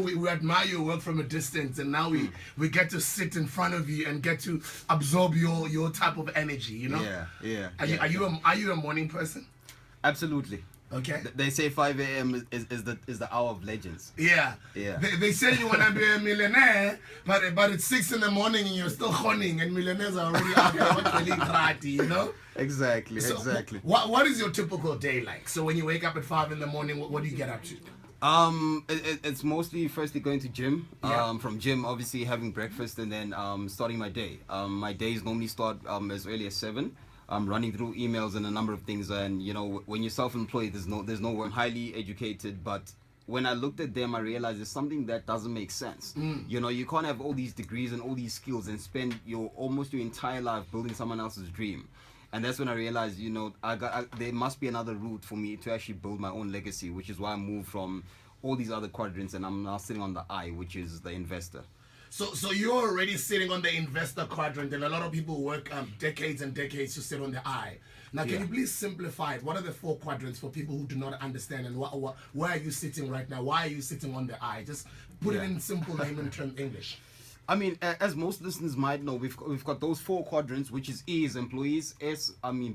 we admire your work from a distance, and now we get to sit in front of you and get to absorb your type of energy, you know? Yeah. Are you a morning person? Absolutely. Okay. They say 5 a.m. is the hour of legends. Yeah. They say you wanna be a millionaire, but it's 6 in the morning and you're still honing, and millionaires are already out there, you know? Exactly. What is your typical day like? So when you wake up at 5 in the morning, what do you get up to? It's mostly firstly going to gym. From gym, obviously having breakfast, and then starting my day. My days normally start as early as 7. I'm running through emails and a number of things, and you know, when you're self-employed, there's no work. I'm highly educated, but when I looked at them, I realized there's something that doesn't make sense. You know, you can't have all these degrees and all these skills and spend almost your entire life building someone else's dream. And that's when I realized, you know, there must be another route for me to actually build my own legacy, which is why I moved from all these other quadrants, and I'm now sitting on the I, which is the investor. So you're already sitting on the investor quadrant, and a lot of people work decades and decades to sit on the I. Now, can you please simplify it? What are the 4 quadrants for people who do not understand, and where are you sitting right now? Why are you sitting on the I? Just put it in simple layman term English. I mean, as most listeners might know, we've got those 4 quadrants, which is E is employees,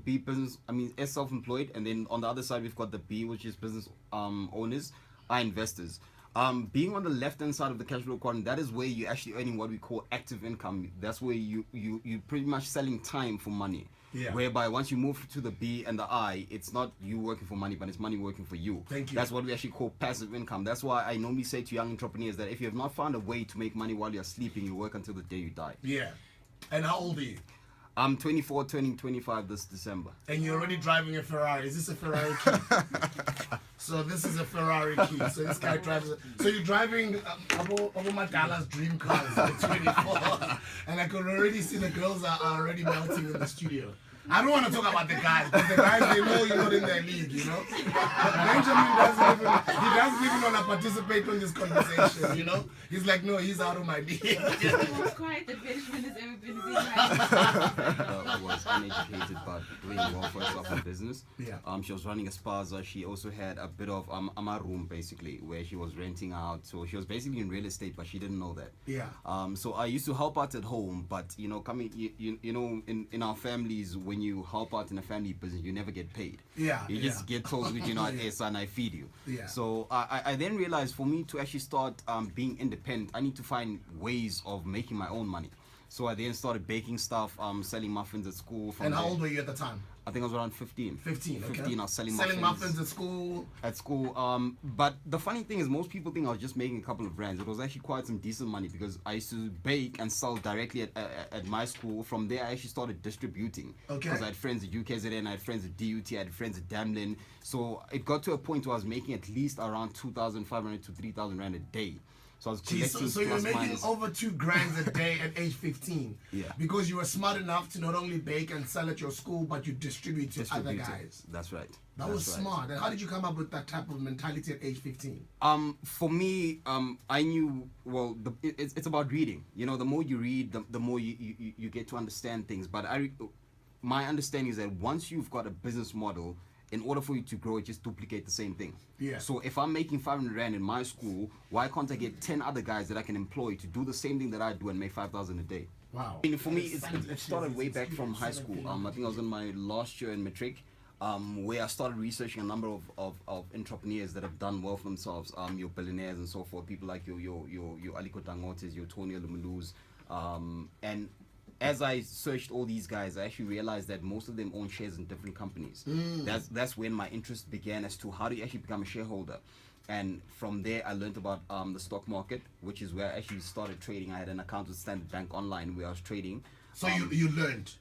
B business, S self-employed, and then on the other side we've got the B, which is business owners, I investors. Being on the left-hand side of the cash flow quadrant, that is where you're actually earning what we call active income. That's where you pretty much selling time for money. Yeah. Whereby once you move to the B and the I, it's not you working for money, but it's money working for you. Thank you. That's what we actually call passive income. That's why I normally say to young entrepreneurs that if you have not found a way to make money while you're sleeping, you work until the day you die. Yeah. And how old are you? I'm 24, turning 25 this December. And you're already driving a Ferrari. Is this a Ferrari key? So this is a Ferrari key. So this guy drives. So you're driving over my Dallas dream cars at 24, and I could already see the girls are already melting in the studio. I don't want to talk about the guys, because the guys, they know you're not in their league, you know. Benjamin doesn't even want to participate in this conversation, you know. He's like, no, he's out of my league. The most quiet that Benjamin has ever been seen. I was uneducated but doing well for herself in business. Yeah. She was running a spaza. She also had a bit of a room basically where she was renting out. So she was basically in real estate, but she didn't know that. Yeah. So I used to help out at home, but you know, you know, in our families, when you help out in a family business, you never get paid. Yeah. You just get told, you know, hey son, I feed you. Yeah. So I then realized for me to actually start being independent, I need to find ways of making my own money. So I then started baking stuff, selling muffins at school. And how old were you at the time? I think I was around 15. 15, okay. 15, I was selling muffins at school. But the funny thing is, most people think I was just making a couple of brands. It was actually quite some decent money, because I used to bake and sell directly at my school. From there, I actually started distributing. Okay. Because I had friends at UKZN, I had friends at DUT, I had friends at Damlin. So it got to a point where I was making at least around 2,500 to 3,000 Rand a day. So I was collecting so you're making minus. over 2 grand a day at age 15. Yeah. Because you were smart enough to not only bake and sell at your school, but you distribute to other guys. That's right. That was smart. And how did you come up with that type of mentality at age 15? For me, I knew, well, it's about reading. You know, the more you read, the more you get to understand things. But my understanding is that once you've got a business model, in order for you to grow, just duplicate the same thing. Yeah. So if I'm making 500 Rand in my school, why can't I get 10 other guys that I can employ to do the same thing that I do and make 5,000 a day? Wow. I mean, for me, it started way back from high school. I think I was in my last year in matric, where I started researching a number of entrepreneurs that have done well for themselves. Your billionaires and so forth, people like your Aliko Dangotes, your Tony Lumalus, and as I searched all these guys, I actually realized that most of them own shares in different companies. That's when my interest began as to how do you actually become a shareholder. And from there, I learned about the stock market, which is where I actually started trading. I had an account with Standard Bank Online where I was trading. So you learned?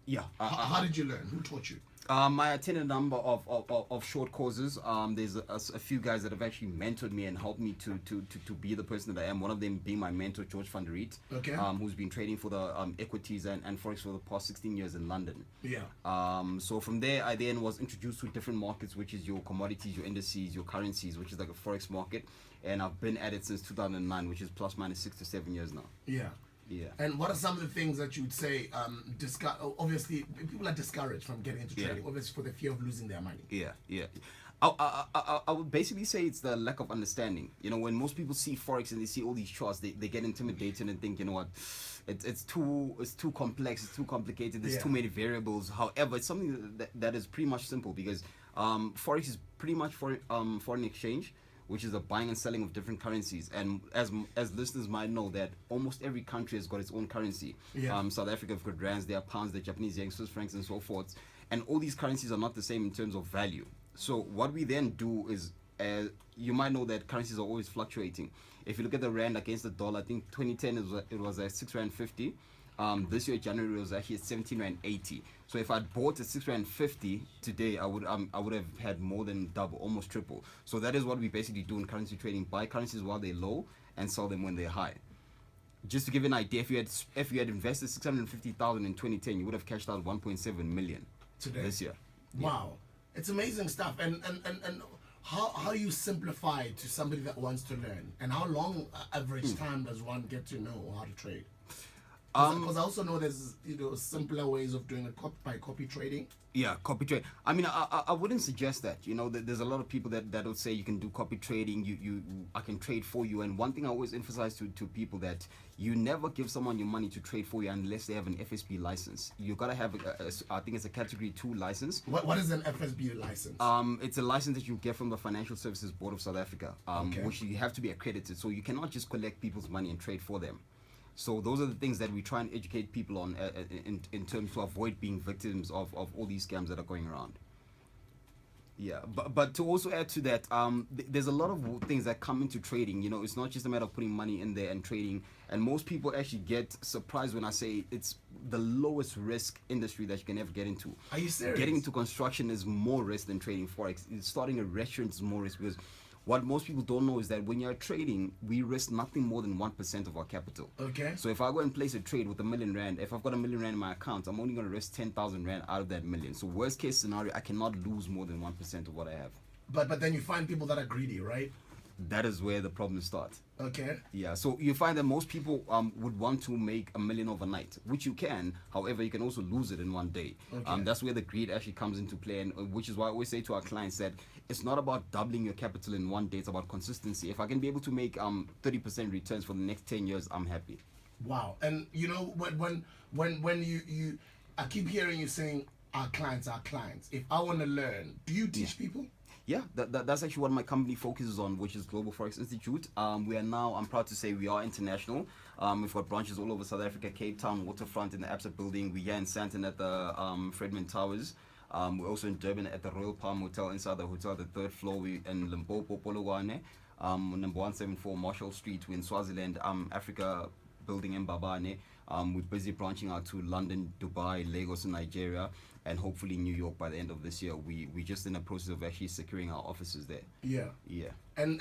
Yeah. How did you learn? Who taught you? I attended a number of short courses. There's a few guys that have actually mentored me and helped me to be the person that I am. One of them being my mentor, George van der Riet, okay. Who's been trading for the equities and Forex for the past 16 years in London. Yeah. So from there, I then was introduced to different markets, which is your commodities, your indices, your currencies, which is like a Forex market. And I've been at it since 2009, which is plus minus 6 to 7 years now. Yeah. Yeah. And what are some of the things that you would say, obviously, people are discouraged from getting into trading, obviously for the fear of losing their money. Yeah. I would basically say it's the lack of understanding. You know, when most people see forex and they see all these charts, they get intimidated and think, you know what, it's too complex, it's too complicated. There's too many variables. However, it's something that is pretty much simple because forex is pretty much foreign exchange, which is the buying and selling of different currencies. And as listeners might know, that almost every country has got its own currency. South Africa have got rands, there are pounds, there are Japanese yen, Swiss francs, and so forth. And all these currencies are not the same in terms of value. So what we then do is, you might know that currencies are always fluctuating. If you look at the rand against the dollar, I think 2010 it was at 6 rand 50. This year January it was actually at 17 rand 80. So if I'd bought at 6 rand 50 today, I would have had more than double, almost triple. So that is what we basically do in currency trading: buy currencies while they're low and sell them when they're high. Just to give you an idea, if you had invested 650,000 in 2010, you would have cashed out 1.7 million today this year. Wow. It's amazing stuff. And how do you simplify it to somebody that wants to learn? And how long average time does one get to know how to trade? Because I also know there's simpler ways of doing it by copy trading. Yeah, copy trade. I mean, I wouldn't suggest that. You know, there's a lot of people that will say you can do copy trading. I can trade for you. And one thing I always emphasize to people, that you never give someone your money to trade for you unless they have an FSB license. You gotta have I think it's a Category 2 license. What is an FSB license? It's a license that you get from the Financial Services Board of South Africa, which you have to be accredited. So you cannot just collect people's money and trade for them. So those are the things that we try and educate people on in terms to avoid being victims of all these scams that are going around. Yeah, but to also add to that, there's a lot of things that come into trading. You know, it's not just a matter of putting money in there and trading. And most people actually get surprised when I say it's the lowest risk industry that you can ever get into. Are you serious? Getting into construction is more risk than trading forex. Starting a restaurant is more risk, because what most people don't know is that when you're trading, we risk nothing more than 1% of our capital. Okay. So if I go and place a trade with R1 million, if I've got R1 million in my account, I'm only going to risk 10,000 rand out of that million. So worst case scenario, I cannot lose more than 1% of what I have. But then you find people that are greedy, right? That is where the problems start. Okay. Yeah, so you find that most people would want to make $1 million overnight, which you can. However, you can also lose it in one day. Okay. That's where the greed actually comes into play, and which is why I always say to our clients that it's not about doubling your capital in one day. It's about consistency. If I can be able to make 30% returns for the next 10 years, I'm happy. Wow. And you know, when you I keep hearing you saying our clients. If I want to learn, do you teach people? Yeah, that's actually what my company focuses on, which is Global Forex Institute. We are now, I'm proud to say, we are international. We've got branches all over South Africa, Cape Town, Waterfront in the Absa building. We're here in Sandton at the Fredman Towers. We're also in Durban at the Royal Palm Hotel, inside the hotel, the 3rd floor. We're in Limpopo, Polokwane, number 174 Marshall Street. We're in Swaziland, Africa building in Babane. We're busy branching out to London, Dubai, Lagos, and Nigeria, and hopefully New York by the end of this year. We're just in the process of actually securing our offices there. Yeah. Yeah. And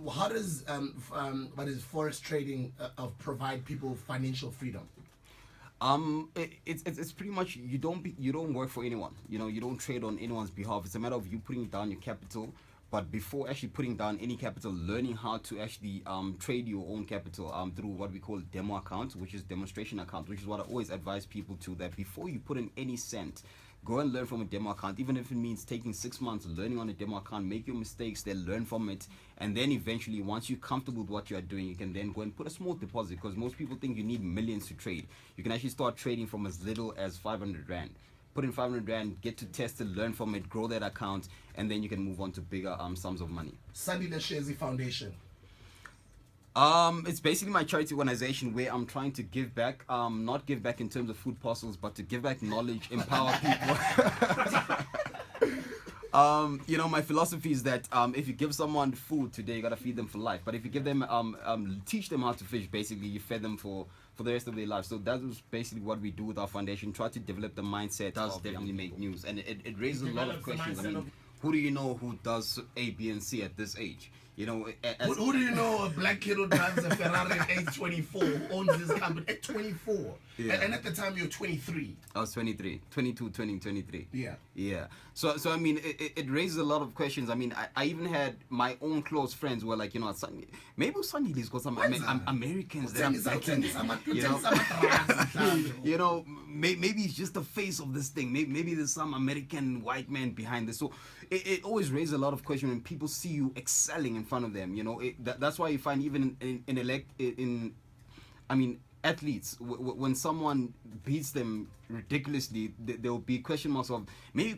how does forex trading provide people financial freedom? It's pretty much you don't work for anyone. You know, you don't trade on anyone's behalf. It's a matter of you putting down your capital. But before actually putting down any capital, learning how to actually trade your own capital through what we call demo account, which is demonstration account, which is what I always advise people to, that before you put in any cent, go and learn from a demo account, even if it means taking 6 months learning on a demo account, make your mistakes, then learn from it. And then eventually, once you're comfortable with what you are doing, you can then go and put a small deposit, because most people think you need millions to trade. You can actually start trading from as little as 500 Rand. Put in 500 Rand, get to test it, learn from it, grow that account, and then you can move on to bigger sums of money. Sandile Shezi Foundation. It's basically my charity organization where I'm trying to give back, not give back in terms of food parcels, but to give back knowledge, empower people. You know, my philosophy is that if you give someone food today, you gotta feed them for life. But if you give them, teach them how to fish, basically, you fed them for the rest of their life. So that was basically what we do with our foundation. Try to develop the mindset. Does definitely make news, and it raises a lot of questions. I mean, who do you know who does A, B, and C at this age? You know, who do you know? A black kid who drives a Ferrari at age 24, who owns this company at 24. Yeah. And at the time you're 23. I was 23, 22, turning 23. Yeah. Yeah. So I mean, it raises a lot of questions. I mean, I even had my own close friends who were like, you know, maybe Sandile's got some Americans that I'm backing. You know, maybe it's just the face of this thing. Maybe there's some American white man behind this. So it always raises a lot of questions when people see you excelling in front of them. You know, that's why you find even athletes, when someone beats them ridiculously, there will be question marks of maybe you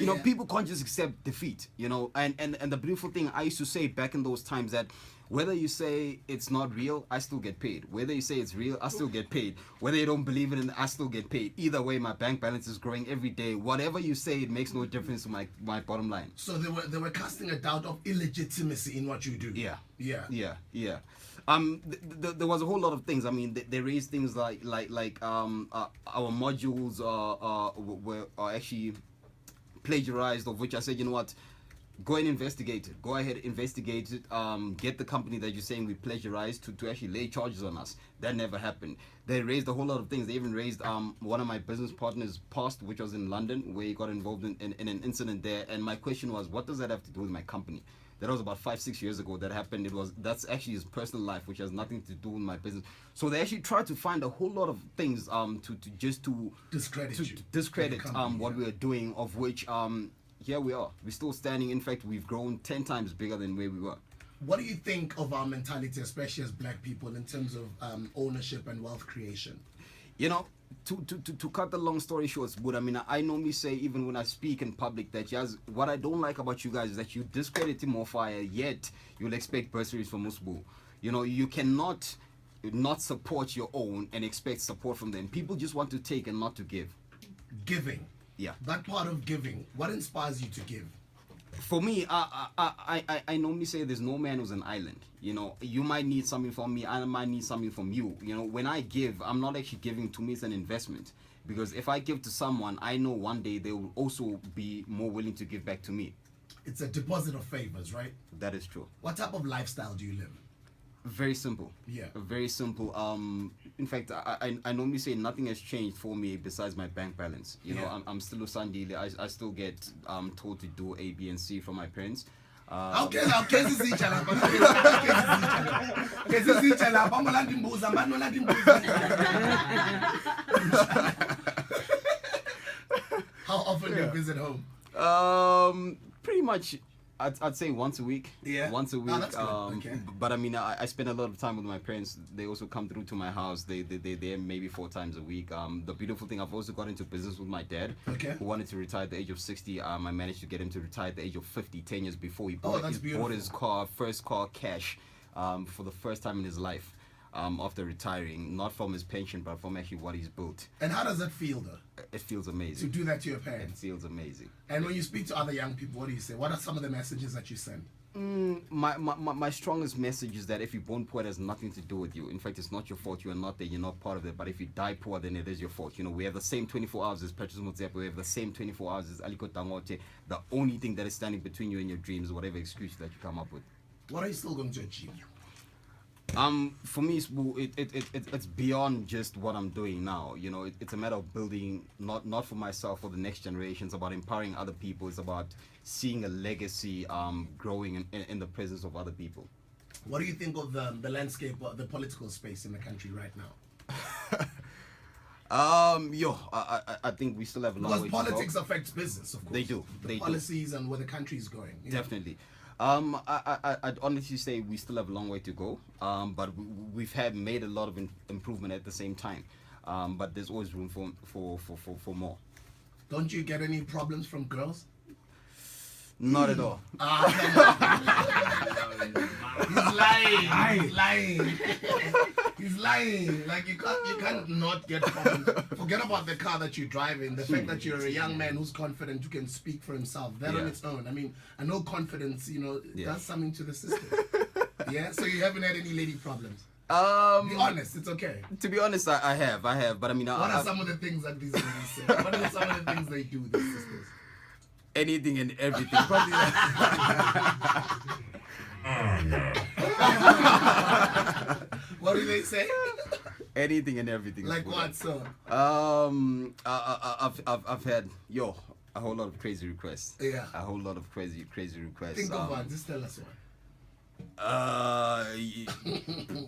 know, people can't just accept defeat, you know. And the beautiful thing I used to say back in those times, that whether you say it's not real, I still get paid. Whether you say it's real, I still get paid. Whether you don't believe it, I still get paid. Either way, my bank balance is growing every day. Whatever you say, it makes no difference to my bottom line. So they were casting a doubt of illegitimacy in what you do. Yeah. Yeah. There was a whole lot of things. I mean, they raised things like our modules are actually plagiarized, of which I said, you know what, go and investigate it. Go ahead, investigate it. Get the company that you're saying we plagiarized to actually lay charges on us. That never happened. They raised a whole lot of things. They even raised one of my business partners' past, which was in London, where he got involved in an incident there. And my question was, what does that have to do with my company? That was about 5-6 years ago that happened. That's actually his personal life, which has nothing to do with my business. So they actually tried to find a whole lot of things to discredit what we are doing, of which here we are. We're still standing. In fact, we've grown 10 times bigger than where we were. What do you think of our mentality, especially as black people, in terms of ownership and wealth creation? You know, to cut the long story short, but I mean, I normally say, even when I speak in public, that yes, what I don't like about you guys is that you discredit more fire, yet you'll expect bursaries from Sbu. You know, you cannot not support your own and expect support from them. People just want to take and not to give. Giving. Yeah. That part of giving, what inspires you to give? For me, I normally say there's no man who's an island. You know, you might need something from me, I might need something from you. You know, when I give, I'm not actually giving. To me, it's an investment. Because if I give to someone, I know one day they will also be more willing to give back to me. It's a deposit of favors, right? That is true. What type of lifestyle do you live? Very simple. Yeah. Very simple. In fact, I normally say nothing has changed for me besides my bank balance. You know, I'm still a Sandile. I still get told to do A, B, and C from my parents. Okay. How often do you visit home? Pretty much, I'd say once a week. Yeah. Once a week. Oh, that's good. Okay. But I mean, I spend a lot of time with my parents. They also come through to my house. They're maybe 4 times a week. The beautiful thing, I've also got into business with my dad. Okay. Who wanted to retire at the age of 60. I managed to get him to retire at the age of 50, 10 years before he bought his first car cash for the first time in his life. After retiring, not from his pension, but from actually what he's built. And how does that feel, though? It feels amazing. To do that to your It parents? feels amazing. And when you speak to other young people, what do you say? What are some of the messages that you send? My strongest message is that if you're born poor, it has nothing to do with you. In fact, it's not your fault. You are not there. You're not part of it. But if you die poor, then it is your fault. You know, we have the same 24 hours as Patrice Motsepe. We have the same 24 hours as Aliko Dangote. The only thing that is standing between you and your dreams is whatever excuse that you come up with. What are you still going to achieve? For me, it's beyond just what I'm doing now. You know, it's a matter of building, not for myself, for the next generation. It's about empowering other people. It's about seeing a legacy growing in the presence of other people. What do you think of the landscape, the political space in the country right now? I think we still have a long way to go. Because politics affects business, of course. They do. The policies and where the country is going. Definitely. I'd honestly say we still have a long way to go, but we've made a lot of improvement at the same time, but there's always room for more. Don't you get any problems from girls? Not at all. He's lying. He's lying. He's lying. Like you can't not get problems. Forget about the car that you're driving. The fact that you're a young man who's confident, who can speak for himself. That on its own. I mean, I know confidence, does something to the system. Yeah. So you haven't had any lady problems. Be honest. It's okay. To be honest, I have. But I mean, what are some of the things that these ladies say? What are some of the things they do? These sisters. Anything and everything. Probably. What do they say? Anything and everything. Like what, so? I've had a whole lot of crazy requests. Yeah. A whole lot of crazy requests. Think of one. Just tell us one.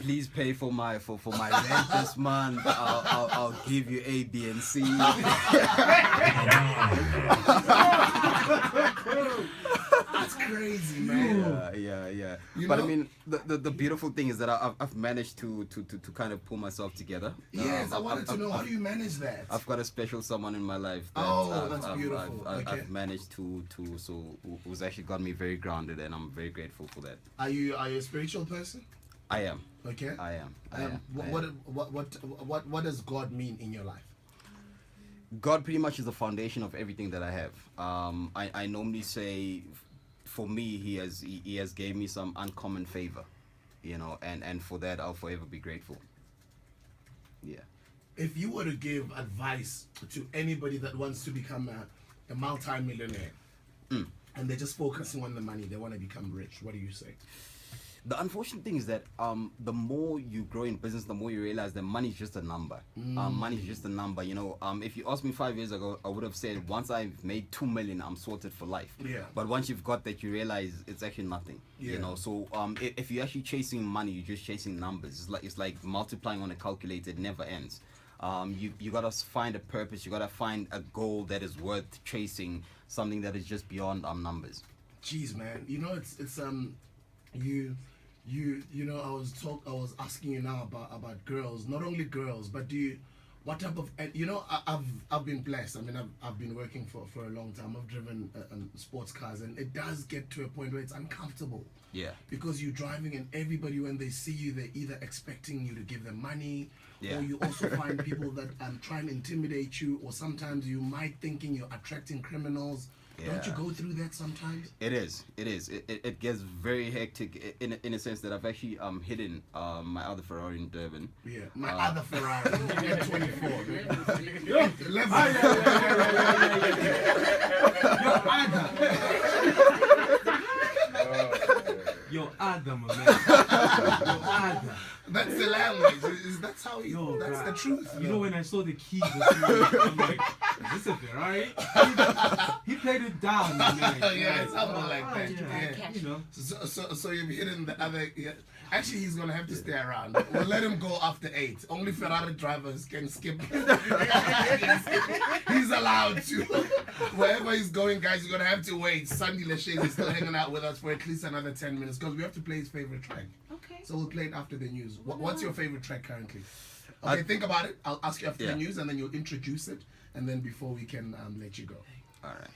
Please pay for my rent this month. I'll give you A, B, and C. That's crazy, man. Yeah. You But know- I mean, the beautiful thing is that I've managed to kind of pull myself together. Yes, I wanted to know, how do you manage that? I've got a special someone in my life that That's beautiful. Okay. I've managed to who's actually got me very grounded, and I'm very grateful for that. Are you a spiritual person? I am. Okay. I am. What does God mean in your life? God pretty much is the foundation of everything that I have. I normally say, for me, he has gave me some uncommon favor, you know, and for that I'll forever be grateful. Yeah. If you were to give advice to anybody that wants to become a multi-millionaire, and they're just focusing on the money, they want to become rich, what do you say? The unfortunate thing is that the more you grow in business, the more you realize that money is just a number. Money is just a number. You know, if you asked me 5 years ago, I would have said once I've made 2 million, I'm sorted for life. Yeah. But once you've got that, you realize it's actually nothing. Yeah. You know, so if you're actually chasing money, you're just chasing numbers. It's like multiplying on a calculator; it never ends. You gotta find a purpose. You gotta find a goal that is worth chasing. Something that is just beyond numbers. Jeez, man, you know it's you know, I was asking you now about girls, not only girls, but what type of, and you know, I've been blessed. I mean, I've been working for a long time. I've driven sports cars, and it does get to a point where it's uncomfortable. Yeah. Because you're driving, and everybody, when they see you, they're either expecting you to give them money, Yeah. or you also find people that try and intimidate you, or sometimes you might thinking you're attracting criminals. Don't you Yeah. go through that sometimes? It is. It gets very hectic in a sense that I've actually hidden my other Ferrari in Durban. Yeah, my other Ferrari, F24. Yo, Adam, man. Yo, Adam. That's the language. That's how you. Yo, That's bruh. the truth. You know, when I saw the keys, I'm like, is this a Ferrari? He played it down, man. Yeah, something like that. Yeah, you know. So you've hidden the other. Yeah. Actually, he's gonna have to stay around. We'll let him go after 8. Only Ferrari drivers can skip. He's allowed to. Wherever he's going, guys, you're gonna have to wait. Sandile Shezi is still hanging out with us for at least another 10 minutes because we have to play his favorite track. Okay. So we'll play it after the news. What's your favorite track currently? Okay, think about it. I'll ask you after the news, and then you'll introduce it, and then before we can let you go. All right.